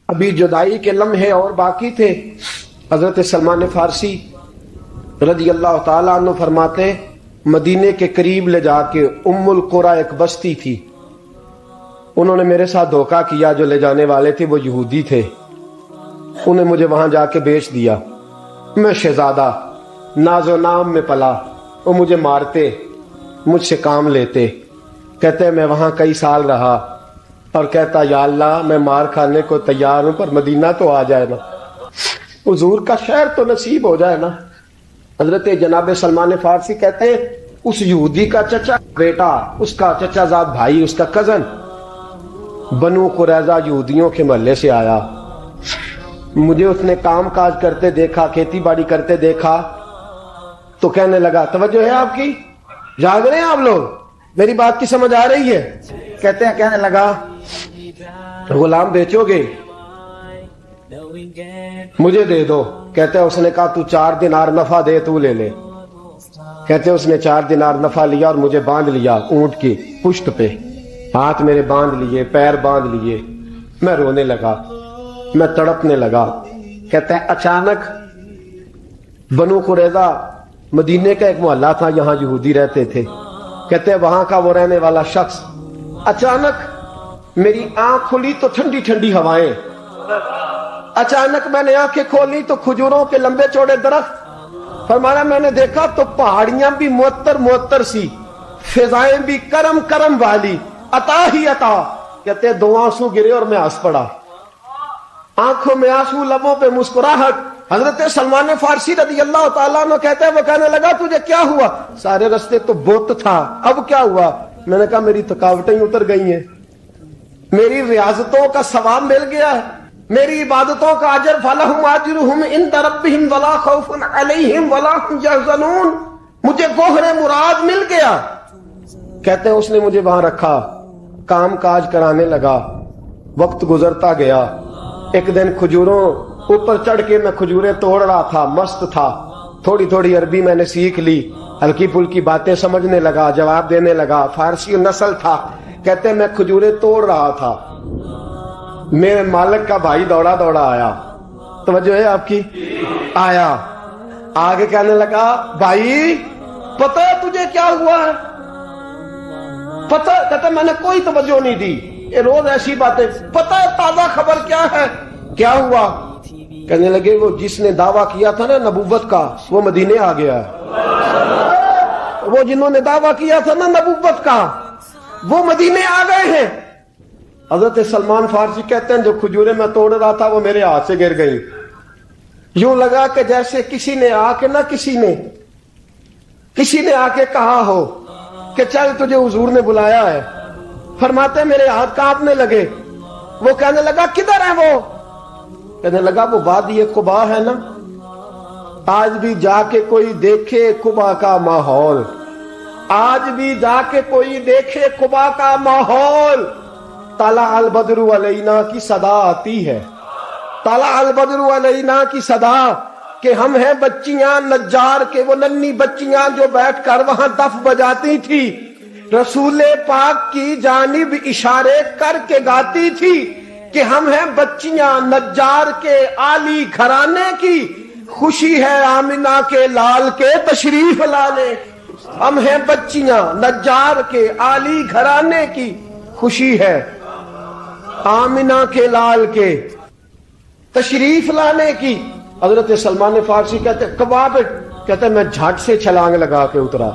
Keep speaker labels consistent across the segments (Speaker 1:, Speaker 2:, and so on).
Speaker 1: ابھی جدائی کے لمحے اور باقی تھے. حضرت سلمان فارسی رضی اللہ تعالیٰ عنہ فرماتے مدینے کے قریب لے جا کے ام القریٰ ایک بستی تھی, انہوں نے میرے ساتھ دھوکہ کیا. جو لے جانے والے تھے وہ یہودی تھے, انہیں مجھے وہاں جا کے بیچ دیا. میں شہزادہ ناز و نام میں پلا, وہ مجھے مارتے, مجھ سے کام لیتے. کہتے میں وہاں کئی سال رہا اور کہتا یا اللہ میں مار کھانے کو تیار ہوں پر مدینہ تو آ جائے نا, حضور کا شہر تو نصیب ہو جائے نا. حضرت جناب سلمان فارسی کہتے ہیں اس یہودی کا چچا بیٹا, اس کا چچا زاد بھائی, اس کا کزن بنو قریظہ یہودیوں کے محلے سے آیا. مجھے اس نے کام کاج کرتے دیکھا, کھیتی باڑی کرتے دیکھا تو کہنے لگا توجہ ہے آپ کی, جاگ رہے ہیں آپ لوگ, میری بات کی سمجھ آ رہی ہے؟ کہتے ہیں کہنے لگا غلام بیچو گے مجھے دے دو. کہتے ہیں اس نے کہا تو 4 دینار نفع دے تو لے لے. کہتے ہیں اس نے 4 دینار نفع لیا اور مجھے باندھ لیا اونٹ کی پشت پہ, ہاتھ میرے باندھ لیے, پیر باندھ لیے. میں رونے لگا, میں تڑپنے لگا. کہتے ہیں اچانک بنو قریظہ مدینے کا ایک محلہ تھا, یہاں یہودی رہتے تھے. کہتے ہیں وہاں کا وہ رہنے والا شخص اچانک میری آنکھ کھلی تو ٹھنڈی ٹھنڈی ہوائیں, اچانک میں نے آنکھیں کھولی تو کھجوروں کے لمبے چوڑے درخت. فرمایا میں نے دیکھا تو پہاڑیاں بھی معطر معطر سی, فضائیں بھی کرم کرم والی, عطا ہی عطا. کہتے ہیں 2 آنسو گرے اور میں ہنس پڑا, آنکھوں میں آنسو, لبوں پہ مسکراہٹ. حضرت سلمان فارسی رضی اللہ تعالیٰ عنہ کہتے ہیں وہ کہنے لگا تجھے کیا ہوا؟ سارے رستے تو بت تھا, اب کیا ہوا؟ میں نے کہا میری تھکاوٹیں اتر گئی ہیں, میری ریاضتوں کا ثواب مل گیا ہے, میری عبادتوں کا اجر فلہم اجرہم عند ربہم ولا خوف علیہم ولا هم یحزنون, مجھے گوہر مراد مل گیا. کہتے ہیں اس نے مجھے وہاں رکھا, کام کاج کرانے لگا. وقت گزرتا گیا. ایک دن کھجوروں اوپر چڑھ کے میں کھجوریں توڑ رہا تھا, مست تھا. تھوڑی تھوڑی عربی میں نے سیکھ لی, ہلکی پھلکی باتیں سمجھنے لگا, جواب دینے لگا. فارسی نسل تھا. کہتے ہیں میں کھجوریں توڑ رہا تھا, میرے مالک کا بھائی دوڑا دوڑا آیا. توجہ ہے آپ کی؟ آیا, آگے کہنے لگا بھائی پتہ ہے تجھے کیا ہوا ہے؟ پتہ؟ کہتا میں نے کوئی توجہ نہیں دی, یہ روز ایسی باتیں. پتہ ہے تازہ خبر کیا ہے؟ کیا ہوا؟ کہنے لگے وہ جس نے دعویٰ کیا تھا نا نبوت کا وہ مدینے آ گیا ہے. وہ جنہوں نے دعویٰ کیا تھا نا نبوت کا وہ مدینے آ گئے ہیں. حضرت سلمان فارسی کہتے ہیں جو کھجوریں میں توڑ رہا تھا وہ میرے ہاتھ سے گر گئی. یوں لگا کہ جیسے کسی نے آ کے کسی نے آ کے کہا ہو کہ چل تجھے حضور نے بلایا ہے. فرماتے میرے ہاتھ کانپنے لگے. وہ کہنے لگا کدھر ہے وہ؟ کہنے لگا وہ وادی قباء ہے نا, آج بھی جا کے کوئی دیکھے قباء کا ماحول, آج بھی جا کے کوئی دیکھے قباء کا ماحول. طلع البدر علینا کی صدا آتی ہے, طلع البدر علینا کی صدا, کہ ہم ہیں بچیاں نجار کے, وہ ننھی بچیاں جو بیٹھ کر وہاں دف بجاتی تھی, رسول پاک کی جانب اشارے کر کے گاتی تھی کہ ہم ہیں بچیاں نجار کے عالی گھرانے کی, خوشی ہے آمنہ کے لال کے تشریف لانے. ہم ہیں بچیاں نجار کے عالی گھرانے کی, خوشی ہے آمنہ کے لال کے تشریف لانے کی. حضرت سلمان فارسی کہتے کباب, کہتے میں جھٹ سے چھلانگ لگا کے اترا.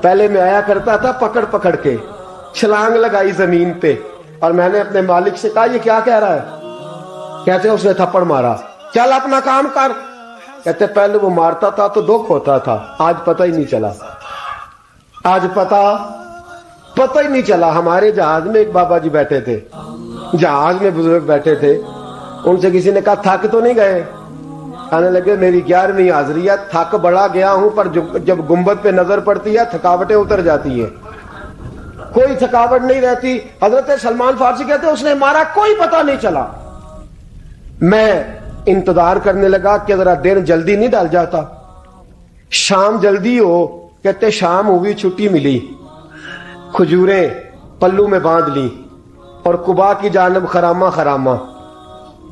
Speaker 1: پہلے میں آیا کرتا تھا پکڑ پکڑ کے, چھلانگ لگائی زمین پہ, اور میں نے اپنے مالک سے کہا یہ کیا کہہ رہا ہے؟ کہتے اس نے تھپڑ مارا, چل اپنا کام کر. کہتے پہلے وہ مارتا تھا تو دکھ ہوتا تھا, آج پتہ ہی نہیں چلا, آج پتہ ہی نہیں چلا. ہمارے جہاز میں ایک بابا جی بیٹھے تھے, جہاز میں بزرگ بیٹھے تھے, ان سے کسی نے کہا تھک تو نہیں گئے؟ کہنے لگے میری 11ویں حاضری ہے, تھک بڑا گیا ہوں پر جب گنبد پہ نظر پڑتی ہے تھکاوٹیں اتر جاتی ہیں, کوئی تھکاوٹ نہیں رہتی. حضرت سلمان فارسی کہتے اس نے مارا, کوئی پتہ نہیں چلا. میں انتظار کرنے لگا کہ ذرا دن جلدی نہیں ڈل جاتا, شام جلدی ہو. کہتے شام ہوئی, چھٹی ملی, کھجوریں پلو میں باندھ لی اور قباء کی جانب خرامہ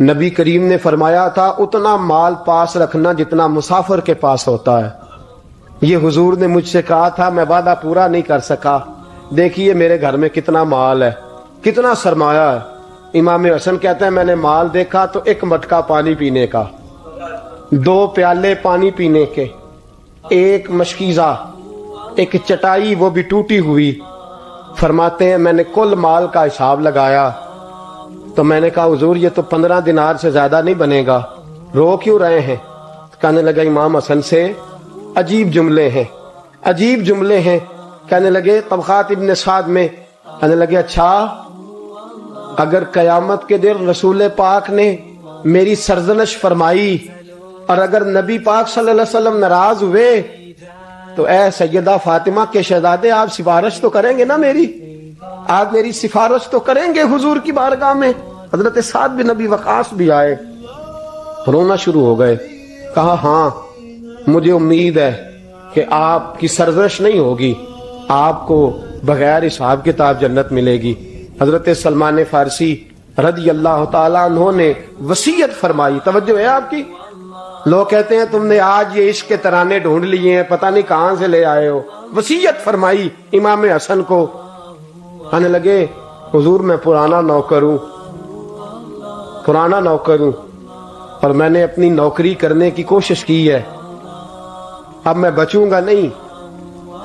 Speaker 1: نبی کریم نے فرمایا تھا اتنا مال پاس رکھنا جتنا مسافر کے پاس ہوتا ہے. یہ حضور نے مجھ سے کہا تھا، میں وعدہ پورا نہیں کر سکا. دیکھیے میرے گھر میں کتنا مال ہے، کتنا سرمایہ ہے. امام حسن کہتے ہیں میں نے مال دیکھا تو ایک مٹکا پانی پینے کا، 2 پیالے پانی پینے کے، ایک مشکیزہ، ایک چٹائی وہ بھی ٹوٹی ہوئی. فرماتے ہیں میں نے کل مال کا حساب لگایا تو میں نے کہا حضور یہ تو 15 دینار سے زیادہ نہیں بنے گا، رو کیوں رہے ہیں؟ کہنے لگا امام حسن سے عجیب جملے ہیں، عجیب جملے ہیں. کہنے لگے طبقات ابن سعد میں، کہنے لگے اچھا اگر قیامت کے دن رسول پاک نے میری سرزنش فرمائی اور اگر نبی پاک صلی اللہ علیہ وسلم ناراض ہوئے تو اے سیدہ فاطمہ کے شہزادے آپ سفارش تو کریں گے نا میری، آپ میری سفارش تو کریں گے حضور کی بارگاہ میں؟ حضرت سعد بن نبی وقاص بھی آئے، رونا شروع ہو گئے. کہا ہاں مجھے امید ہے کہ آپ کی سرزنش نہیں ہوگی، آپ کو بغیر حساب کتاب جنت ملے گی. حضرت سلمان فارسی رضی اللہ تعالیٰ عنہ نے وصیت فرمائی. توجہ ہے آپ کی؟ لوگ کہتے ہیں تم نے آج یہ عشق کے ترانے ڈھونڈ لیے ہیں، پتہ نہیں کہاں سے لے آئے ہو. وصیت فرمائی امام حسن کو. کہنے لگے حضور میں پرانا نوکر ہوں، پرانا نوکر ہوں اور میں نے اپنی نوکری کرنے کی کوشش کی ہے، اب میں بچوں گا نہیں.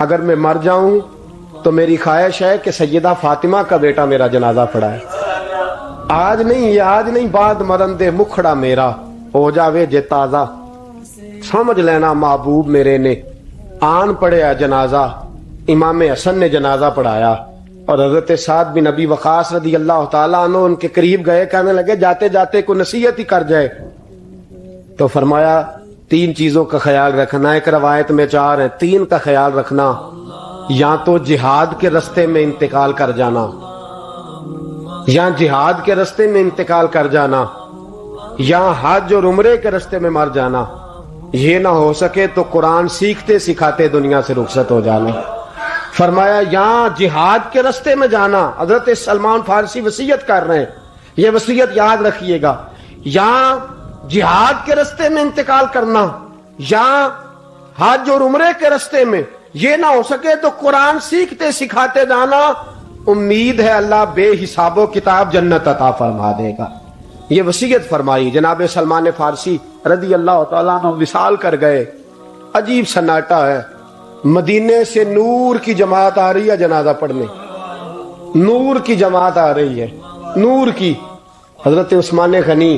Speaker 1: اگر میں مر جاؤں تو میری خواہش ہے کہ سیدہ فاطمہ کا بیٹا میرا جنازہ پڑھائے. آج نہیں، یہ آج نہیں، بعد مرن دے مکھڑا میرا ہو جاوے جے تازہ. سمجھ لینا محبوب میرے نے آن پڑھیا جنازہ. امام حسن نے جنازہ پڑھایا اور حضرت سعد بن نبی وقاص رضی اللہ تعالیٰ عنہ ان کے قریب گئے. کہنے لگے جاتے جاتے کو نصیحت ہی کر جائے. تو فرمایا 3 چیزوں کا خیال رکھنا. ایک روایت میں 4 ہے. 3 کا خیال رکھنا، یا تو جہاد کے رستے میں انتقال کر جانا، یا جہاد کے رستے میں انتقال کر جانا، یا حج اور عمرے کے رستے میں مر جانا. یہ نہ ہو سکے تو قرآن سیکھتے سکھاتے دنیا سے رخصت ہو جانا. فرمایا یا جہاد کے رستے میں جانا. حضرت سلمان فارسی وصیت کر رہے ہیں، یہ وصیت یاد رکھیے گا. یا جہاد کے رستے میں انتقال کرنا، یا حج اور عمرے کے رستے میں. یہ نہ ہو سکے تو قرآن سیکھتے سکھاتے جانا. امید ہے اللہ بے حساب و کتاب جنت عطا فرما دے گا. یہ وصیت فرمائی. جناب سلمان فارسی رضی اللہ تعالیٰ عنہ وصال کر گئے. عجیب سناٹا ہے. مدینے سے نور کی جماعت آ رہی ہے جنازہ پڑھنے، نور کی جماعت آ رہی ہے، نور کی. حضرت عثمان غنی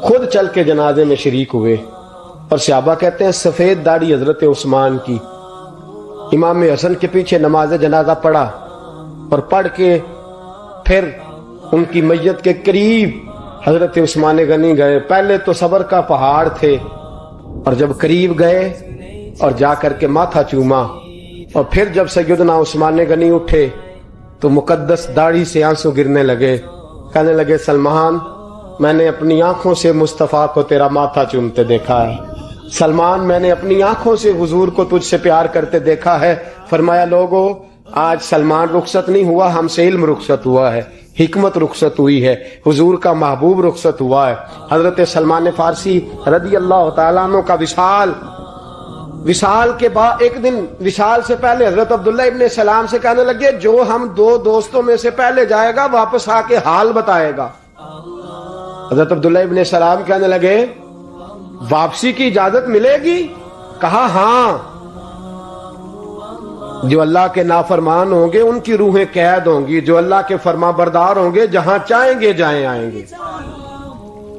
Speaker 1: خود چل کے جنازے میں شریک ہوئے اور صحابہ کہتے ہیں سفید داڑھی حضرت عثمان کی. امام حسن کے پیچھے نماز جنازہ پڑھا اور پڑھ کے پھر ان کی میت کے قریب حضرت عثمان غنی گئے. پہلے تو صبر کا پہاڑ تھے اور جب قریب گئے اور جا کر کے ماتھا چوما اور پھر جب سیدنا عثمان غنی اٹھے تو مقدس داڑھی سے آنسو گرنے لگے. کہنے لگے سلمان میں نے اپنی آنکھوں سے مصطفیٰ کو تیرا ماتھا چومتے دیکھا ہے. سلمان میں نے اپنی آنکھوں سے حضور کو تجھ سے پیار کرتے دیکھا ہے. فرمایا لوگو آج سلمان رخصت نہیں ہوا، ہم سے علم رخصت ہوا ہے، حکمت رخصت ہوئی ہے، حضور کا محبوب رخصت ہوا ہے. حضرت سلمان فارسی رضی اللہ تعالیٰ عنہ کا وصال کے بعد ایک دن وصال سے پہلے حضرت عبداللہ ابن سلام سے کہنے لگے جو ہم 2 دوستوں میں سے پہلے جائے گا واپس آ کے حال بتائے گا. حضرت عبداللہ ابن سلام کہنے لگے واپسی کی اجازت ملے گی؟ کہا ہاں، جو اللہ کے نافرمان ہوں گے ان کی روحیں قید ہوں گی، جو اللہ کے فرما بردار ہوں گے جہاں چاہیں گے جائیں آئیں گے.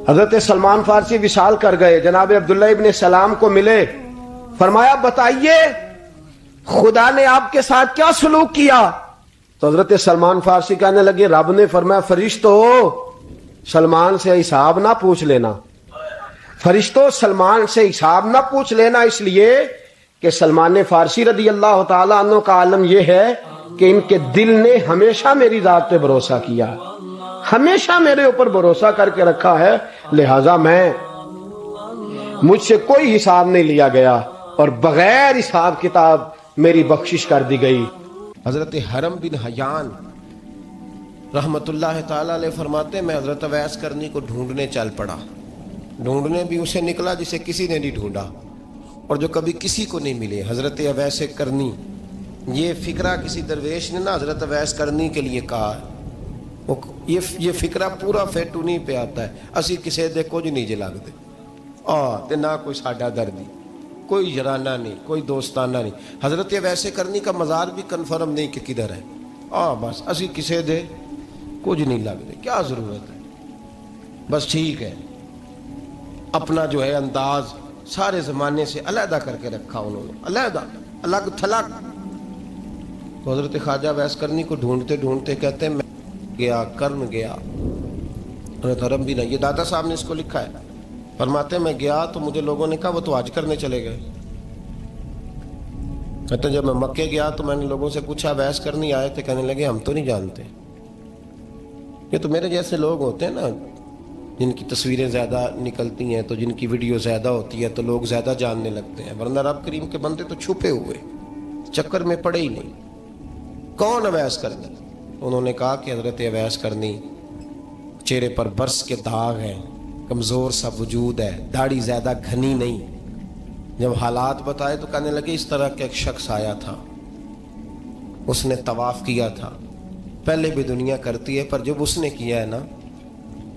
Speaker 1: حضرت سلمان فارسی وصال کر گئے، جناب عبداللہ ابن سلام کو ملے. فرمایا بتائیے خدا نے آپ کے ساتھ کیا سلوک کیا؟ تو حضرت سلمان فارسی کہنے لگے رب نے فرمایا فرشتو سلمان سے حساب نہ پوچھ لینا، فرشتوں سلمان سے حساب نہ پوچھ لینا، اس لیے کہ سلمان فارسی رضی اللہ تعالیٰ عنہ کا عالم یہ ہے کہ ان کے دل نے ہمیشہ میری ذات پہ بھروسہ کیا، ہمیشہ میرے اوپر بھروسہ کر کے رکھا ہے، لہذا مجھ سے کوئی حساب نہیں لیا گیا اور بغیر حساب کتاب میری بخشش کر دی گئی. حضرت حرم بن حیان
Speaker 2: رحمت اللہ تعالیٰ علیہ فرماتے ہیں میں حضرت اویس کرنی کو ڈھونڈنے چل پڑا. ڈھونڈنے بھی اسے نکلا جسے کسی نے نہیں ڈھونڈا اور جو کبھی کسی کو نہیں ملے. حضرت اویس کرنی، یہ فکرہ کسی درویش نے نہ حضرت اویس کرنی کے لیے کہا. یہ فکرہ پورا فیٹونی پہ آتا ہے. اسی کسی دے کچھ نہیں جے لگتے تے نہ کوئی ساڈا دردی، کوئی جرانہ نہیں، کوئی دوستانہ نہیں. حضرت اویس کرنی کا مزار بھی کنفرم نہیں کہ کدھر ہے. بس اسی کسی دے کچھ نہیں لگتے. کیا ضرورت ہے؟ بس ٹھیک ہے، اپنا جو ہے انداز سارے زمانے سے علیحدہ کر کے رکھا انہوں نے، علیحدہ، الگ تھلگ. تو حضرت خواجہ اویس کرنی کو ڈھونڈتے ڈھونڈتے کہتے ہیں میں گیا، کرم گیا. حضرت حرم بھی نہیں، یہ دادا صاحب نے اس کو لکھا ہے. فرماتے ہیں میں گیا تو مجھے لوگوں نے کہا وہ تو حج کرنے چلے گئے. کہتے ہیں جب میں مکے گیا تو میں نے لوگوں سے پوچھا اویس کرنی آئے تھے؟ کہنے لگے ہم تو نہیں جانتے. یہ تو میرے جیسے لوگ ہوتے ہیں نا جن کی تصویریں زیادہ نکلتی ہیں تو جن کی ویڈیو زیادہ ہوتی ہے تو لوگ زیادہ جاننے لگتے ہیں، ورنہ رب کریم کے بندے تو چھپے ہوئے چکر میں پڑے ہی نہیں. کون اویس کرنی؟ انہوں نے کہا کہ حضرت اویس کرنی، چہرے پر برس کے داغ ہیں، کمزور سا وجود ہے، داڑھی زیادہ گھنی نہیں. جب حالات بتائے تو کہنے لگے اس طرح کا ایک شخص آیا تھا، اس نے طواف کیا تھا. پہلے بھی دنیا کرتی ہے پر جب اس نے کیا ہے نا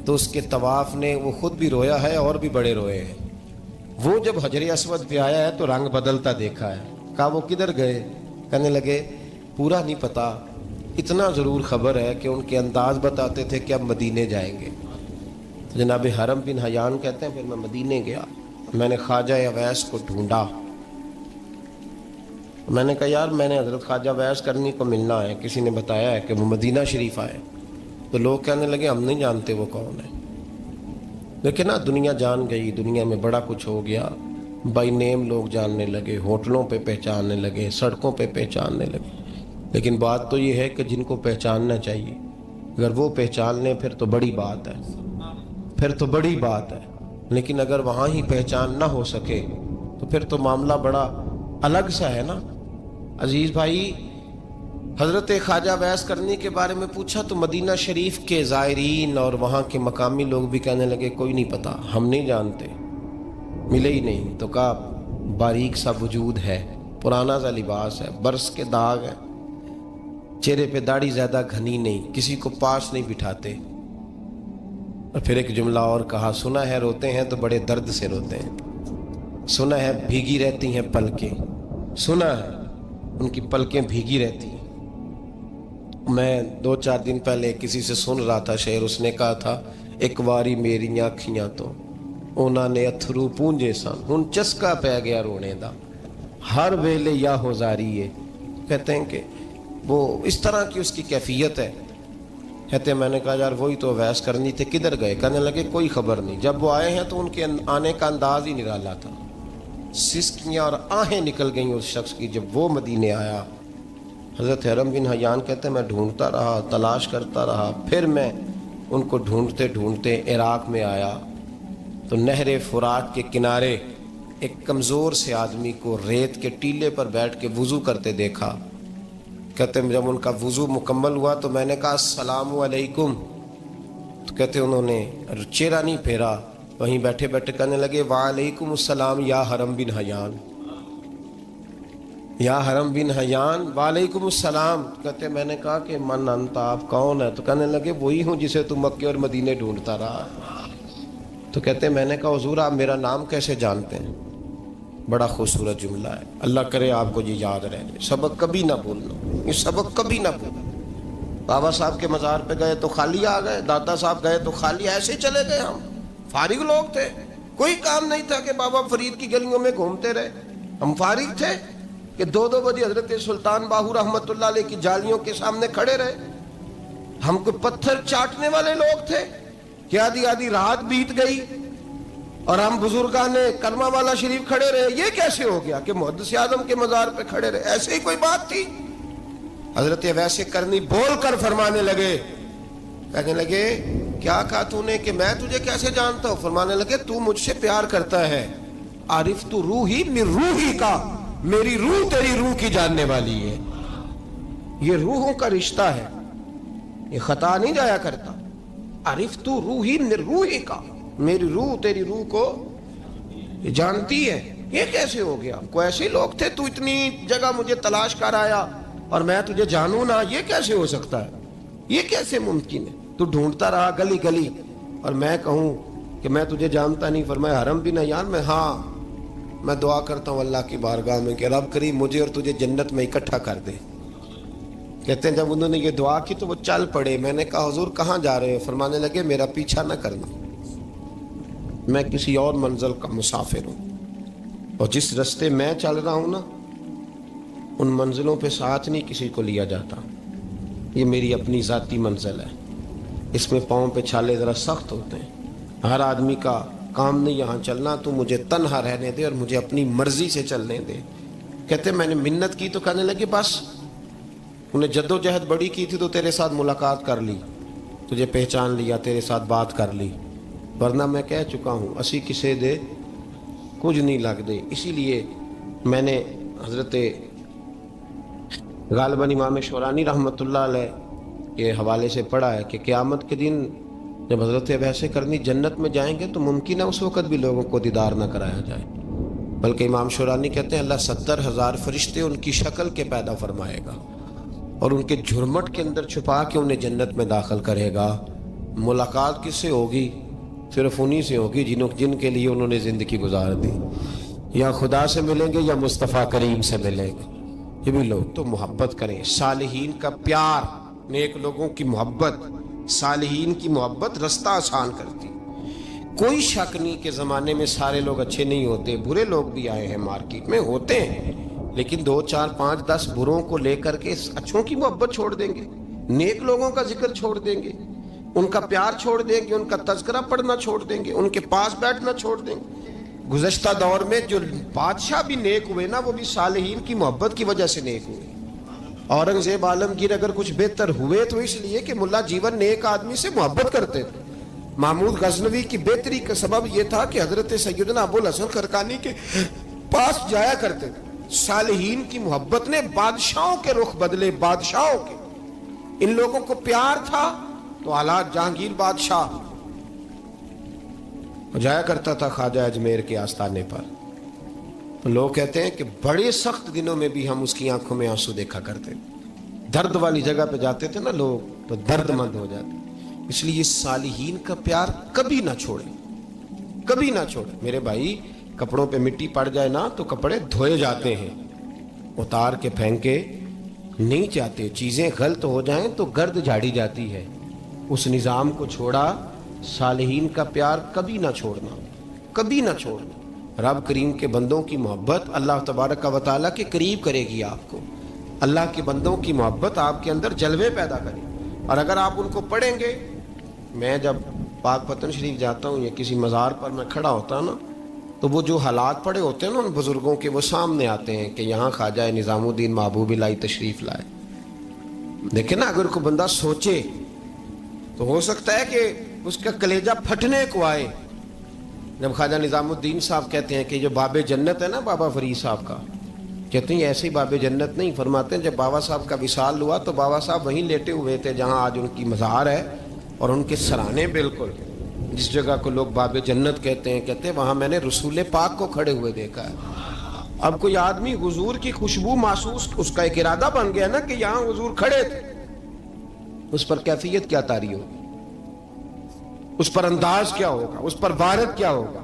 Speaker 2: تو اس کے طواف نے وہ خود بھی رویا ہے اور بھی بڑے روئے ہیں. وہ جب حجر اسود پہ آیا ہے تو رنگ بدلتا دیکھا ہے. کہا وہ کدھر گئے؟ کہنے لگے پورا نہیں پتا، اتنا ضرور خبر ہے کہ ان کے انداز بتاتے تھے کہ اب مدینے جائیں گے. جناب حرم بن حیان کہتے ہیں پھر میں مدینے گیا، میں نے خواجہ اویس کو ڈھونڈا. میں نے کہا یار میں نے حضرت خواجہ اویس کرنی کو ملنا ہے، کسی نے بتایا ہے کہ وہ مدینہ شریف آئے. تو لوگ کہنے لگے ہم نہیں جانتے وہ کون ہے. لیکن نا دنیا جان گئی، دنیا میں بڑا کچھ ہو گیا. بائی نیم لوگ جاننے لگے، ہوٹلوں پہ پہچاننے لگے، سڑکوں پہ پہچاننے لگے. لیکن بات تو یہ ہے کہ جن کو پہچاننا چاہیے اگر وہ پہچان لیں پھر تو بڑی بات ہے، پھر تو بڑی بات ہے. لیکن اگر وہاں ہی پہچان نہ ہو سکے تو پھر تو معاملہ بڑا الگ سا ہے نا. عزیز بھائی، حضرت خواجہ اویس کرنی کے بارے میں پوچھا تو مدینہ شریف کے زائرین اور وہاں کے مقامی لوگ بھی کہنے لگے کوئی نہیں پتا، ہم نہیں جانتے، ملے ہی نہیں. تو کہا باریک سا وجود ہے، پرانا سا لباس ہے، برس کے داغ ہے، چہرے پہ داڑھی زیادہ گھنی نہیں، کسی کو پاس نہیں بٹھاتے. اور پھر ایک جملہ اور کہا، سنا ہے روتے ہیں تو بڑے درد سے روتے ہیں، سنا ہے بھیگی رہتی ہیں پلکیں، سنا ہے ان کی پلکیں بھیگی رہتی ہیں. میں 2-4 دن پہلے کسی سے سن رہا تھا شعر، اس نے کہا تھا ایک واری میری آنکھیاں تو انہوں نے اتھرو پونجے سن، ہن چسکا پہ گیا رونے دا، ہر ویلے یا ہوزاری ہے. کہتے ہیں کہ وہ اس طرح کی اس کی کیفیت ہے. کہتے ہیں میں نے کہا یار وہی تو اویس کرنی تھے، کدھر گئے؟ کہنے لگے کوئی خبر نہیں. جب وہ آئے ہیں تو ان کے آنے کا انداز ہی نرالا تھا، سسکیاں اور آہیں نکل گئیں اس شخص کی جب وہ مدینے آیا. حضرت حرم بن حیان کہتے ہیں میں ڈھونڈتا رہا، تلاش کرتا رہا، پھر میں ان کو ڈھونڈتے ڈھونڈتے عراق میں آیا تو نہر فرات کے کنارے ایک کمزور سے آدمی کو ریت کے ٹیلے پر بیٹھ کے وضو کرتے دیکھا. کہتے ہیں جب ان کا وضو مکمل ہوا تو میں نے کہا السلام علیکم. تو کہتے ہیں انہوں نے چہرہ نہیں پھیرا، وہیں بیٹھے بیٹھے کہنے لگے وعلیکم السلام یا حرم بن حیان، یا حرم بن حیان وعلیکم السلام. کہتے میں نے کہا کہ من انت، آپ کون ہے؟ تو کہنے لگے وہی ہوں جسے تم مکے اور مدینے ڈھونڈتا رہا. تو کہتے میں نے کہا حضور آپ میرا نام کیسے جانتے ہیں؟ بڑا خوبصورت جملہ ہے، اللہ کرے آپ کو یہ یاد رہے، سبق کبھی نہ بھولنا، یہ سبق کبھی نہ بھولنا. بابا صاحب کے مزار پہ گئے تو خالی آ گئے، دادا صاحب گئے تو خالی، ایسے ہی چلے گئے. ہم فارغ لوگ تھے، کوئی کام نہیں تھا کہ بابا فرید کی گلیوں میں گھومتے رہے. ہم فارغ تھے کہ 2 بجے حضرت سلطان باہو رحمت اللہ علیہ کی جالیوں کے سامنے کھڑے رہے. ہم کو پتھر چاٹنے والے لوگ تھے کہ آدھی رات بیت گئی اور ہم بزرگان کلمہ والا شریف کھڑے رہے. یہ کیسے ہو گیا کہ محدث اعظم کے مزار پہ کھڑے رہے؟ ایسے ہی کوئی بات تھی؟ حضرت اویس کرنی بول کر فرمانے لگے، کہنے لگے کیا کہا تو نے کہ میں تجھے کیسے جانتا ہوں؟ فرمانے لگے تو مجھ سے پیار کرتا ہے، عارف تو روحی من روحی کا، میری روح تیری روح کی جاننے والی ہے. یہ روحوں کا رشتہ ہے. یہ خطا نہیں جایا کرتا. عرفت روحی من روحی کا, میری روح تیری روح کو جانتی ہے. یہ کیسے ہو گیا؟ کوئی ایسے لوگ تھے تو اتنی جگہ مجھے تلاش کر آیا اور میں تجھے جانوں نہ؟ یہ کیسے ہو سکتا ہے؟ یہ کیسے ممکن ہے؟ تو ڈھونڈتا رہا گلی گلی اور میں کہوں کہ میں تجھے جانتا نہیں. فرمایا حرم بھی نہ جان میں, ہاں میں دعا کرتا ہوں اللہ کی بارگاہ میں کہ رب کریم مجھے اور تجھے جنت میں اکٹھا کر دے. کہتے ہیں جب انہوں نے یہ دعا کی تو وہ چل پڑے. میں نے کہا حضور کہاں جا رہے ہیں؟ فرمانے لگے میرا پیچھا نہ کرنا, میں کسی اور منزل کا مسافر ہوں, اور جس رستے میں چل رہا ہوں نا ان منزلوں پہ ساتھ نہیں کسی کو لیا جاتا. یہ میری اپنی ذاتی منزل ہے, اس میں پاؤں پہ چھالے ذرا سخت ہوتے ہیں. ہر آدمی کا کام نہیں یہاں چلنا, تو مجھے تنہا رہنے دے اور مجھے اپنی مرضی سے چلنے دے. کہتے میں نے منت کی تو کہنے لگے بس انہیں جد و جہد بڑی کی تھی تو تیرے ساتھ ملاقات کر لی, تجھے پہچان لیا, تیرے ساتھ بات کر لی, ورنہ میں کہہ چکا ہوں اسی کسے دے کچھ نہیں لگ دے. اسی لیے میں نے حضرت غالباً امام شورانی رحمۃ اللہ علیہ کے حوالے سے پڑھا ہے کہ قیامت کے دن جب حضرت ویسے کرنی جنت میں جائیں گے تو ممکن ہے اس وقت بھی لوگوں کو دیدار نہ کرایا جائے, بلکہ امام شورانی کہتے ہیں اللہ 70,000 فرشتے ان کی شکل کے پیدا فرمائے گا اور ان کے جھرمٹ کے اندر چھپا کے انہیں جنت میں داخل کرے گا. ملاقات کس سے ہوگی؟ صرف انہی سے ہوگی جن کے لیے انہوں نے زندگی گزار دی. یا خدا سے ملیں گے یا مصطفیٰ کریم سے ملیں گے. یہ بھی لوگ تو محبت کریں, صالحین کا پیار, نیک لوگوں کی محبت, صالحین کی محبت رستہ آسان کرتی. کوئی شک نہیں کہ زمانے میں سارے لوگ اچھے نہیں ہوتے, برے لوگ بھی آئے ہیں مارکیٹ میں, ہوتے ہیں, لیکن 2 4 5 10 بروں کو لے کر کے اچھوں کی محبت چھوڑ دیں گے, نیک لوگوں کا ذکر چھوڑ دیں گے, ان کا پیار چھوڑ دیں گے, ان کا تذکرہ پڑھنا چھوڑ دیں گے, ان کے پاس بیٹھنا چھوڑ دیں گے. گزشتہ دور میں جو بادشاہ بھی نیک ہوئے نا وہ بھی صالحین کی محبت کی وجہ سے نیک ہوئے. اورنگزیب عالمگیر اگر کچھ بہتر ہوئے تو اس لیے کہ ملا جیون نیک آدمی سے محبت کرتے تھے. محمود غزنوی کی بہتری کا سبب یہ تھا کہ حضرت سیدنا ابو الحسن خرقانی کے پاس جایا کرتے تھے. صالحین کی محبت نے بادشاہوں کے رخ بدلے, بادشاہوں کے. ان لوگوں کو پیار تھا تو حالات جہانگیر بادشاہ جایا کرتا تھا خواجہ اجمیر کے آستانے پر, تو لوگ کہتے ہیں کہ بڑے سخت دنوں میں بھی ہم اس کی آنکھوں میں آنسو دیکھا کرتے. درد والی جگہ پہ جاتے تھے نا لوگ تو درد مند ہو جاتے. اس لیے صالحین کا پیار کبھی نہ چھوڑیں, کبھی نہ چھوڑیں. میرے بھائی کپڑوں پہ مٹی پڑ جائے نا تو کپڑے دھوئے جاتے ہیں, اتار کے پھینکے نہیں جاتے. چیزیں غلط ہو جائیں تو گرد جھاڑی جاتی ہے. اس نظام کو چھوڑا, صالحین کا پیار کبھی نہ چھوڑنا, کبھی نہ چھوڑنا. رب کریم کے بندوں کی محبت اللہ تبارک و تعالیٰ کے قریب کرے گی آپ کو. اللہ کے بندوں کی محبت آپ کے اندر جلوے پیدا کرے. اور اگر آپ ان کو پڑھیں گے, میں جب پاک پتن شریف جاتا ہوں یا کسی مزار پر میں کھڑا ہوتا ہوں نا تو وہ جو حالات پڑے ہوتے ہیں نا ان بزرگوں کے, وہ سامنے آتے ہیں کہ یہاں خواجہ نظام الدین محبوب الہی تشریف لائے. دیکھیں نا, اگر کوئی بندہ سوچے تو ہو سکتا ہے کہ اس کا کلیجہ پھٹنے کو آئے جب خواجہ نظام الدین صاحب کہتے ہیں کہ جو باب جنت ہے نا بابا فرید صاحب کا, کہتے ہیں ایسے ہی باب جنت نہیں. فرماتے ہیں جب بابا صاحب کا وصال ہوا تو بابا صاحب وہیں لیٹے ہوئے تھے جہاں آج ان کی مزار ہے, اور ان کے سرانے بالکل جس جگہ کو لوگ باب جنت کہتے ہیں, کہتے ہیں وہاں میں نے رسول پاک کو کھڑے ہوئے دیکھا ہے. اب کوئی آدمی حضور کی خوشبو محسوس, اس کا ایک ارادہ بن گیا نا کہ یہاں حضور کھڑے تھے, اس پر کیفیت کیا طاری ہوگی, اس پر انداز کیا ہوگا, اس پر وارد کیا ہوگا,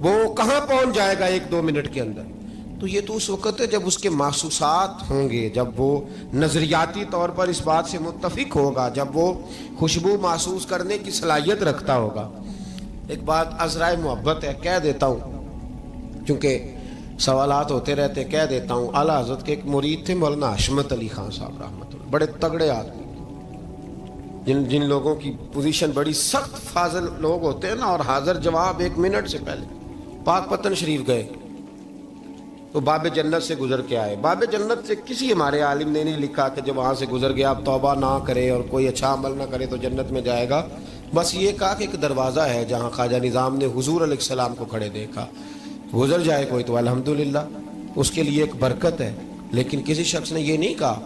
Speaker 2: وہ کہاں پہنچ جائے گا 1-2 منٹ کے اندر. تو یہ تو اس وقت ہے جب اس کے محسوسات ہوں گے, جب وہ نظریاتی طور پر اس بات سے متفق ہوگا, جب وہ خوشبو محسوس کرنے کی صلاحیت رکھتا ہوگا. ایک بات عذرائے محبت ہے, کہہ دیتا ہوں چونکہ سوالات ہوتے رہتے, کہہ دیتا ہوں. اعلیٰ حضرت کے ایک مرید تھے مولانا حشمت علی خان صاحب رحمۃ اللہ, بڑے تگڑے آدمی, جن لوگوں کی پوزیشن بڑی سخت فاضل لوگ ہوتے ہیں نا, اور حاضر جواب 1 منٹ سے پہلے. پاک پتن شریف گئے تو باب جنت سے گزر کے آئے. باب جنت سے کسی ہمارے عالم نے نہیں لکھا کہ جب وہاں سے گزر گیا آپ توبہ نہ کرے اور کوئی اچھا عمل نہ کرے تو جنت میں جائے گا. بس یہ کہا کہ ایک دروازہ ہے جہاں خواجہ نظام نے حضور علیہ السلام کو کھڑے دیکھا, گزر جائے کوئی تو الحمدللہ اس کے لیے ایک برکت ہے. لیکن کسی شخص نے یہ نہیں کہا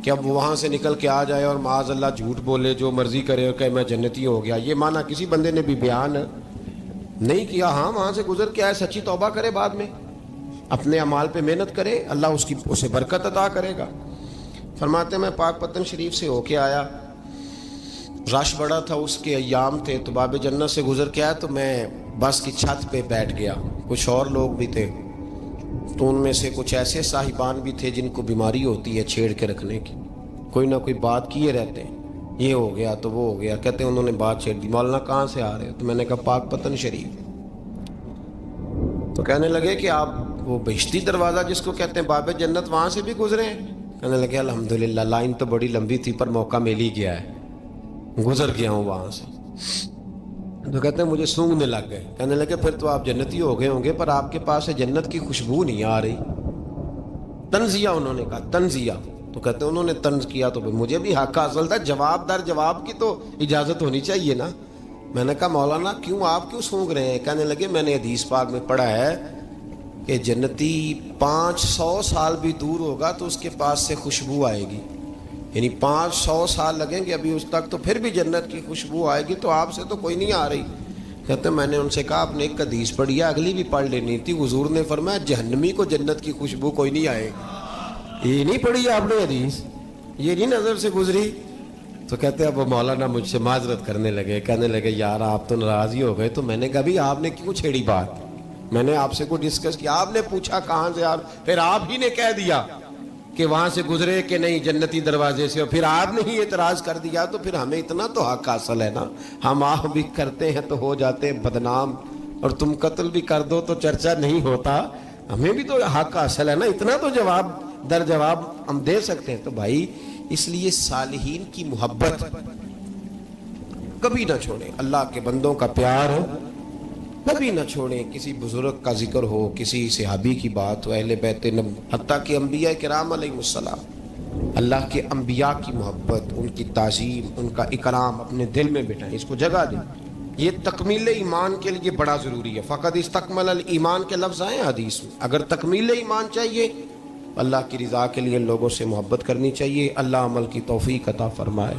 Speaker 2: کہ اب وہاں سے نکل کے آ جائے اور معاذ اللہ جھوٹ بولے، جو مرضی کرے اور کہ میں جنتی ہو گیا. یہ معنی کسی بندے نے بھی بیان نہیں کیا. ہاں وہاں سے گزر کے آئے، سچی توبہ کرے، بعد میں اپنے اعمال پہ محنت کرے، اللہ اسے برکت عطا کرے گا. فرماتے ہیں میں پاک پتن شریف سے ہو کے آیا، رش بڑا تھا، اس کے ایام تھے، تو باب جنت سے گزر کے آیا تو میں بس کی چھت پہ بیٹھ گیا. کچھ اور لوگ بھی تھے، تو ان میں سے کچھ ایسے صاحبان بھی تھے جن کو بیماری ہوتی ہے چھیڑ کے رکھنے کی، کوئی نہ کوئی بات کیے رہتے ہیں، یہ ہو گیا تو وہ ہو گیا. کہتے ہیں انہوں نے بات چھیڑ دی، مولانا کہاں سے آ رہے ہو؟ تو میں نے کہا پاک پتن شریف. تو کہنے لگے کہ آپ وہ بہشتی دروازہ جس کو کہتے ہیں باب جنت، وہاں سے بھی گزرے ہیں؟ کہنے لگے الحمدللہ، لائن تو بڑی لمبی تھی پر موقع مل ہی گیا ہے، گزر گیا ہوں وہاں سے. تو کہتے ہیں مجھے سونگنے لگ گئے. کہنے لگے پھر تو آپ جنتی ہو گئے ہوں گے، پر آپ کے پاس سے جنت کی خوشبو نہیں آ رہی. تنزیہ انہوں نے کہا، تنزیہ. تو کہتے ہیں انہوں نے طنز کیا تو مجھے بھی حق حاصل تھا، جواب در جواب کی تو اجازت ہونی چاہیے نا. میں نے کہا مولانا کیوں، آپ کیوں سونگ رہے ہیں؟ کہنے لگے میں نے حدیث پاک میں پڑھا ہے کہ جنتی 500 سال بھی دور ہوگا تو اس کے پاس سے خوشبو آئے گی، یعنی 500 سال لگیں گے ابھی اس تک، تو پھر بھی جنت کی خوشبو آئے گی، تو آپ سے تو کوئی نہیں آ رہی. کہتے ہیں میں نے ان سے کہا آپ نے ایک حدیث پڑھی ہے، اگلی بھی پڑھ لینی تھی. حضور نے فرمایا جہنمی کو جنت کی خوشبو کوئی نہیں آئے گی. یہ نہیں پڑھی ہے آپ نے حدیث؟ یہ نہیں نظر سے گزری؟ تو کہتے ہیں اب وہ مولانا مجھ سے معذرت کرنے لگے، کہنے لگے یار آپ تو ناراض ہی ہو گئے. تو میں نے کہا بھی آپ نے کیوں چھیڑی بات؟ میں نے آپ سے کوئی ڈسکس کیا؟ آپ نے پوچھا کہاں سے، آپ پھر آپ ہی نے کہہ دیا کہ وہاں سے گزرے کہ نہیں جنتی دروازے سے، اور پھر آپ نے ہی اعتراض کر دیا. تو پھر ہمیں اتنا تو حق حاصل ہے نا، ہم آپ بھی کرتے ہیں تو ہو جاتے ہیں بدنام، اور تم قتل بھی کر دو تو چرچا نہیں ہوتا. ہمیں بھی تو حق حاصل ہے نا، اتنا تو جواب در جواب ہم دے سکتے ہیں. تو بھائی اس لیے صالحین کی محبت کبھی نہ چھوڑیں، اللہ کے بندوں کا پیار کبھی نہ چھوڑیں. کسی بزرگ کا ذکر ہو، کسی صحابی کی بات ہو، اہل بیت نبی، حتیٰ کہ انبیاء کرام علیہ السلام، اللہ کے انبیاء کی محبت، ان کی تعظیم، ان کا اکرام اپنے دل میں بٹھائیں، اس کو جگہ دیں. یہ تکمیل ایمان کے لیے بڑا ضروری ہے. فقط استکمل الایمان کے لفظ آئے حدیث میں. اگر تکمیل ایمان چاہیے، اللہ کی رضا کے لیے لوگوں سے محبت کرنی چاہیے. اللہ عمل کی توفیق عطا فرمائے.